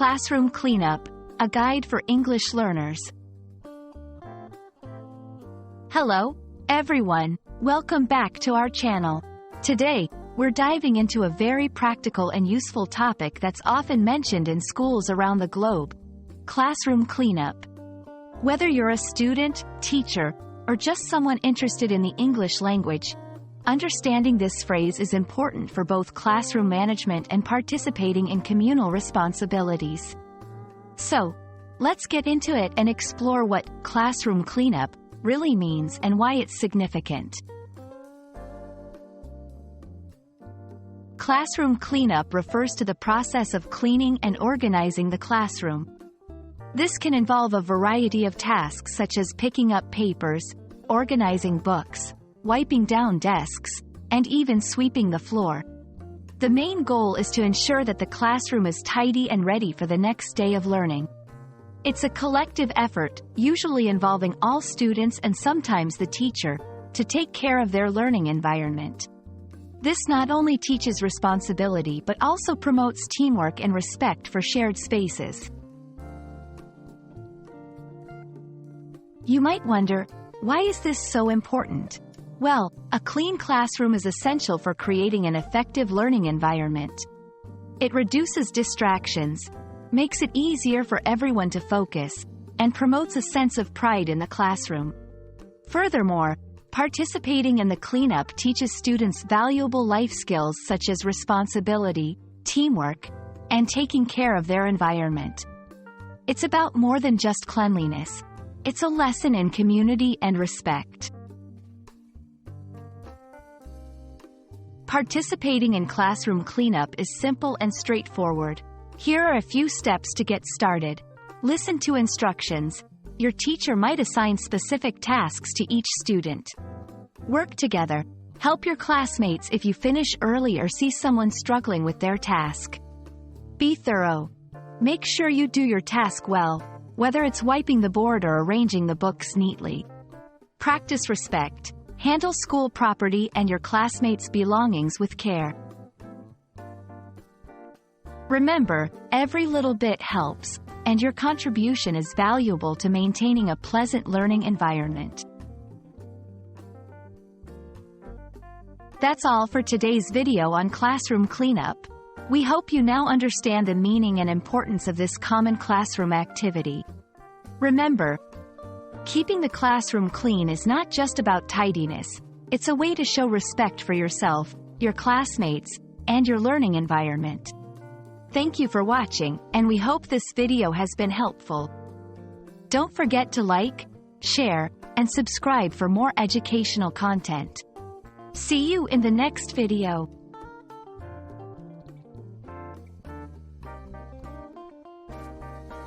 Classroom Cleanup, a guide for English learners. Hello, everyone. Welcome back to our channel. Today, we're diving into a very practical and useful topic that's often mentioned in schools around the globe: classroom cleanup. Whether you're a student, teacher, or just someone interested in the English language, understanding this phrase is important for both classroom management and participating in communal responsibilities. So, let's get into it and explore what classroom cleanup really means and why it's significant. Classroom cleanup refers to the process of cleaning and organizing the classroom. This can involve a variety of tasks such as picking up papers, organizing books, wiping down desks, and even sweeping the floor. The main goal is to ensure that the classroom is tidy and ready for the next day of learning. It's a collective effort, usually involving all students and sometimes the teacher, to take care of their learning environment. This not only teaches responsibility but also promotes teamwork and respect for shared spaces. You might wonder, why is this so important? Well, a clean classroom is essential for creating an effective learning environment. It reduces distractions, makes it easier for everyone to focus, and promotes a sense of pride in the classroom. Furthermore, participating in the cleanup teaches students valuable life skills such as responsibility, teamwork, and taking care of their environment. It's about more than just cleanliness. It's a lesson in community and respect. Participating in classroom cleanup is simple and straightforward. Here are a few steps to get started. Listen to instructions. Your teacher might assign specific tasks to each student. Work together. Help your classmates if you finish early or see someone struggling with their task. Be thorough. Make sure you do your task well, whether it's wiping the board or arranging the books neatly. Practice respect. Handle school property and your classmates' belongings with care. Remember, every little bit helps, and your contribution is valuable to maintaining a pleasant learning environment. That's all for today's video on classroom cleanup. We hope you now understand the meaning and importance of this common classroom activity. Remember, keeping the classroom clean is not just about tidiness. It's a way to show respect for yourself, your classmates, and your learning environment. Thank you for watching, and we hope this video has been helpful. Don't forget to like, share, and subscribe for more educational content. See you in the next video.